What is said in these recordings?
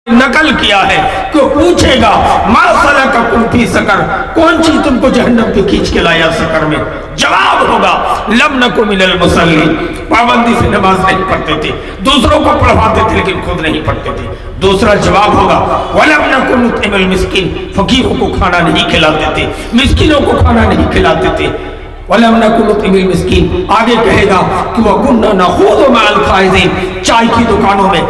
नकल किया है कि वो पूछेगा मा सलककुम फी सकर, कौन चीज तुमको जहन्नम पे खींच के लाया सकर में? जवाब होगा लम नकु मिनल मुसल्लीन, पाबंदी से नमाज नहीं पढ़ते थे, दूसरों को पढ़वाते थे लेकिन खुद नहीं पढ़ते थे। दूसरा जवाब होगा वलम नकु नुतइमुल मिस्कीन, फकीरों को खाना नहीं खिलाते थे, मिस्किनों को खाना नहीं खिलाते थे। वलम नकु नुतइमुल मिस्कीन, आगे कहेगा कि वकुन्ना नखूदु मअल खाइज़ीन, चाय की दुकानों में,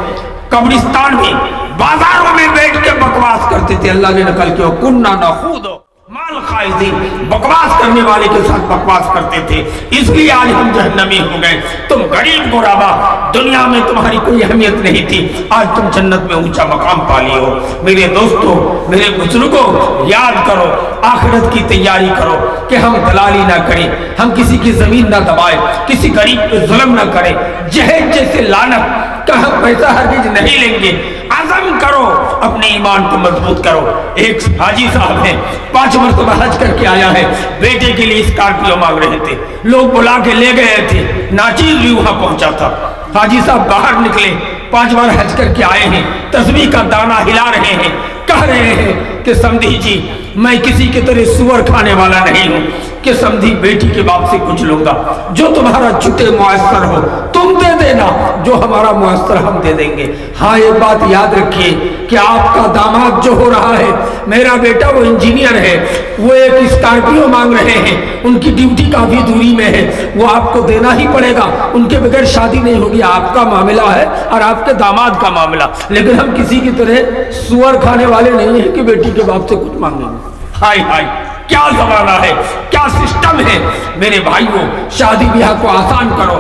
कब्रिस्तान में, बाजारों में बैठ के बकवास करते थे। अल्लाह ने नकल किया कुन्ना नखूद माल खाइज़ीन, बकवास करने वाले के साथ बकवास करते थे, इसलिए आज हम जहन्नमी हो गए। तुम गरीब गुराबा, दुनिया में तुम्हारी कोई अहमियत नहीं थी, आज तुम जन्नत में ऊंचा मकाम पा लिए हो। मेरे दोस्तों, मेरे बुजुर्गों, याद करो, आखिरत की तैयारी करो कि हम दलाली ना करें, हम किसी की जमीन ना दबाएं, किसी गरीब पे जुल्म ना करें, जहेज जैसे लानत का हम पैसा हरगिज नहीं लेंगे। आज़म करो, अपने ईमान को मजबूत करो। एक हाजी साहब हैं, 5 मरतबा हज करके आया है, बेटे के लिए स्कॉर्पियो मांग रहे थे, लोग बुला के ले गए थे, नाचीज भी वहां पहुंचा था। हाजी साहब बाहर निकले, 5 बार हज करके आए हैं, तस्बीह का दाना हिला रहे हैं, कह रहे हैं कि समधी जी मैं किसी की तरह सुअर खाने वाला नहीं हूं कि समधी बेटी के बाप से कुछ लूंगा, जो तुम्हारा जुटे मुयस्सर हो तुम दे देना, जो हमारा मुयस्सर हम दे देंगे। हाँ, एक बात याद रखिए कि आपका दामाद जो हो रहा है, मेरा बेटा वो इंजीनियर है, वो एक स्कॉर्पियो मांग रहे हैं, उनकी ड्यूटी काफी दूरी में है, वो आपको देना ही पड़ेगा, उनके बगैर शादी नहीं होगी। आपका मामला है और आपके दामाद का मामला, लेकिन हम किसी की तरह सुअर खाने वाले नहीं है कि बेटी के बाप से कुछ मांगेंगे। हाय हाय, क्या जमाना है, क्या सिस्टम है। मेरे भाइयों, शादी ब्याह को आसान करो,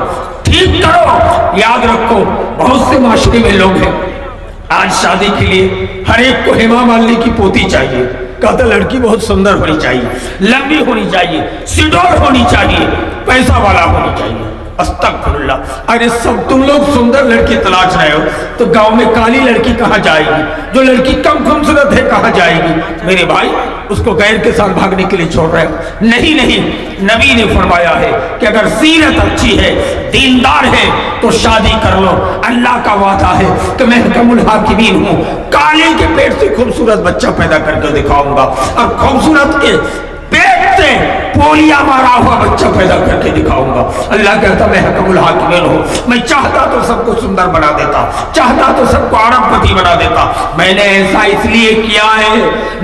ठीक करो। याद रखो, बहुत से माशरे में लोग हैं, आज शादी के लिए हर एक को हेमा मालिनी की पोती चाहिए, कहता लड़की बहुत सुंदर होनी चाहिए, लंबी होनी चाहिए, सिडोर होनी चाहिए, पैसा वाला होनी चाहिए। अस्तगफिरुल्लाह, अरे सब तुम लोग सुंदर लड़की तलाश रहे हो तो गांव में काली लड़की कहाँ जाएगी? जो लड़की कम खूबसूरत है कहाँ जाएगी? मेरे भाई, उसको गैर के साथ भागने के लिए छोड़ रहे हो? नहीं नहीं, नबी ने फरमाया है कि अगर सीरत अच्छी है, दीनदार है तो शादी कर लो। अल्लाह का वादा है कि मैं हुक्मुल हाकिमीन हूँ, काले के पेट से खूबसूरत बच्चा पैदा करके दिखाऊंगा और खूबसूरत के पेट से पोलिया मारा हुआ बच्चा पैदा करके दिखाऊंगा। अल्लाह कहता मैं हुक्मुल हाकिमीन हूँ, मैं चाहता तो सबको सुंदर बना देता, चाहता तो सबको अरबपति बना देता। मैंने ऐसा इसलिए किया है,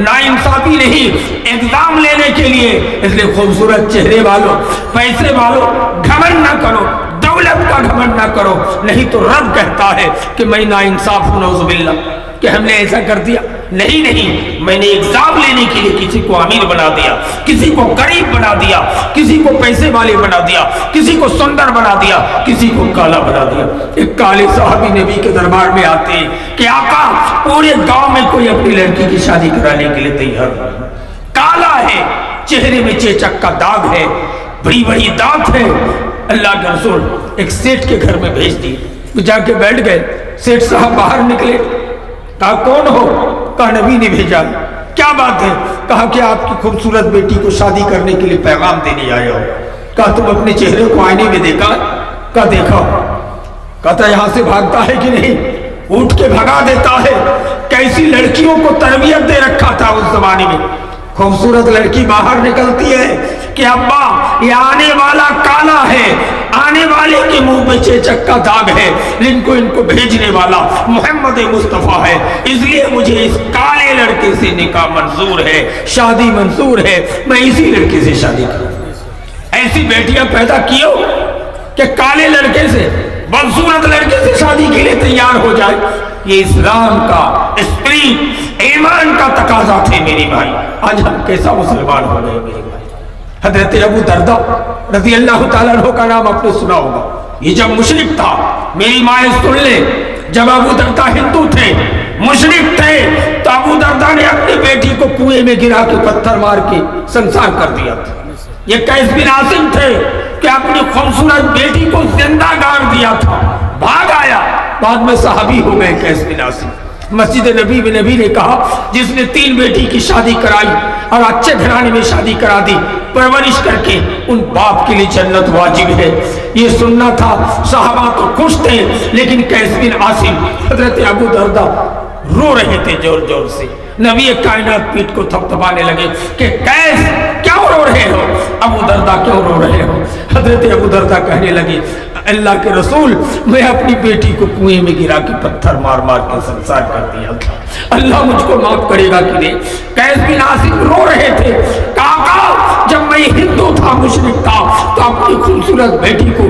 नाइंसाफी नहीं, एग्जाम लेने के लिए। इसलिए खूबसूरत चेहरे वालों, पैसे वालों, घमंड ना करो, दौलत का घमंड ना करो, नहीं तो रब कहता है कि मैं नाइंसाफ हूं, नौजुबिल्लाह, कि हमने ऐसा कर दिया। नहीं नहीं, मैंने एग्जाम लेने के लिए किसी को अमीर बना दिया, किसी को गरीब बना दिया, किसी को पैसे वाले बना दिया, किसी को सुंदर बना दिया, किसी को काला बना दिया। एक काले साहबी नबी के दरबार में आते कि आका, पूरे गांव में कोई अपनी लड़की की शादी कराने के लिए तैयार नहीं, काला है, चेहरे में चेचक का दाग है, बड़ी बड़ी दांत है। अल्लाह के रसूल एक सेठ के घर में भेज दिए, जाके बैठ गए। सेठ साहब बाहर निकले, कहा कौन हो? कहा नबी ने भेजा। क्या बात है? कहा कि आपकी खूबसूरत बेटी को शादी करने के लिए पैगाम देने आया हो। कहा तुम अपने चेहरे को आईने में देखा? कहा देखा। कहता यहां से भागता है कि नहीं? उठ के भगा देता है। कैसी लड़कियों को तरबियत दे रखा था उस जमाने में। खूबसूरत लड़की बाहर निकलती है कि अब्बा ये आने वाला काला है, आने वाले के मुंह पे चेचक का दाग है, इनको भेजने वाला मोहम्मद मुस्तफा है, इसलिए मुझे इस काले लड़के से निकाह मंजूर है, शादी मंजूर है, मैं इसी लड़के से शादी करूं। ऐसी बेटियां पैदा कियो कि काले लड़के से, बदसूरत लड़के से शादी के लिए तैयार हो जाए। ये इस्लाम का स्पिरिट, ईमान का तकाजा थे मेरे भाई। आज हम कैसा मुसलमान हो गए मेरे भाई। हजरत अबू दरदा रज़ी अल्लाह ताला अन्हु का नाम आपने सुना होगा। ये जब मुशरिक था, मेरी माएँ सुन ले, जब अबू दरदा हिंदू थे, मुशरिक थे, तो अबू दरदा ने अपनी बेटी को कुएं में गिरा के पत्थर मार के संसार कर दिया था। ये कैस बिन आसिम थे कि अपनी खूबसूरत बेटी को जिंदा गाड़ दिया था, भाग आया, बाद में सहाबी हो गए कैस बिन आसिम। मस्जिद नबी में नबी ने कहा जिसने 3 बेटी की शादी कराई और अच्छे घराने में शादी करा दी, परवरिश करके, उन बाप के लिए जन्नत वाजिब है। ये सुनना था, सहाबा तो खुश थे, लेकिन कैस बिन आसिम, हजरत अबू दरदा रो रहे थे जोर जोर से। नबी कायनात पीठ को थपथपाने लगे कि कैस क्यों रो रहे हो, अबू दरदा क्यों रो रहे हो। हजरत अबू दरदा कहने लगे अल्लाह के रसूल, मैं अपनी बेटी को कुएं में गिरा के पत्थर मार मार के संसार कर दिया था, अल्लाह मुझको माफ करेगा कि नहीं। कैस बिन आसिम रो रहे थे, काका जब मैं हिंदू था, मुशरिक था, तो अपनी खूबसूरत बेटी को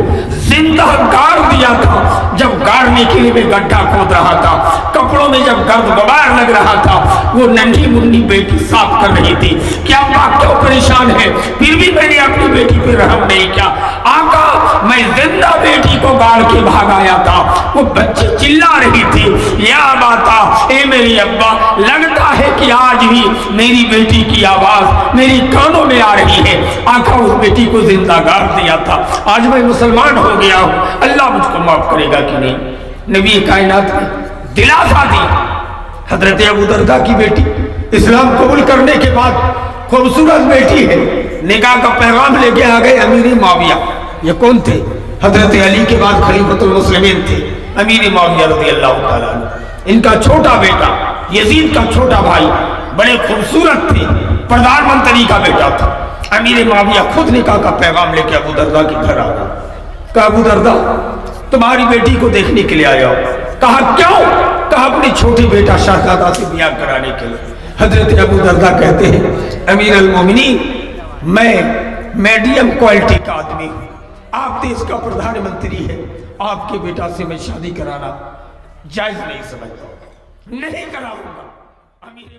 जिंदा गाड़ दिया था। जब गाड़ने के लिए मैं गड्ढा खोद रहा था, कपड़ों में जब गर्द गुबार लग रहा था, वो नन्ही मुन्नी बेटी साफ कर रही थी। क्या बाप क्यों परेशान है, फिर भी मैंने अपनी बेटी पे रहम नहीं किया। आका मैं जिंदा बेटी को गाड़ के भाग आया था, वो बच्ची चिल्ला रही थी, या बाता ए मेरी अब्बा, लगता है कि आज भी मेरी बेटी की आवाज मेरी कानों में आ रही है। आका उस बेटी को जिंदा गाड़ दिया था, आज मैं मुसलमान हो गया हूँ, अल्लाह मुझको माफ करेगा कि नहीं। नबी कायनात ने दिलासा दी। हजरत अबू दरदा की बेटी इस्लाम कबूल करने के बाद खूबसूरत बेटी है, निकाह का पैगाम लेके आ गए अमीर मुआविया। ये कौन थे? हजरत अली के बाद खलीफतुल मुस्लिमीन थे अमीर मुआविया रज़ियल्लाहु ताला अन्हु। इनका छोटा बेटा यजीद का छोटा भाई बड़े खूबसूरत थे, प्रधानमंत्री का बेटा था। अमीर मुआविया खुद निकाह का पैगाम लेके अबू दरदा के घर आ गए। कहा अबू दरदा तुम्हारी बेटी को देखने के लिए आया हो। कहा क्यों? कहा अपनी छोटी बेटा शहजादा से ब्याह कराने के लिए। हजरत अबू दरदा कहते हैं अमीर अल मोमिनीन, मैं मीडियम क्वालिटी का आदमी हूँ, आप देश का प्रधानमंत्री है, आपके बेटा से मैं शादी कराना जायज नहीं समझता, नहीं कराऊंगा। अमीर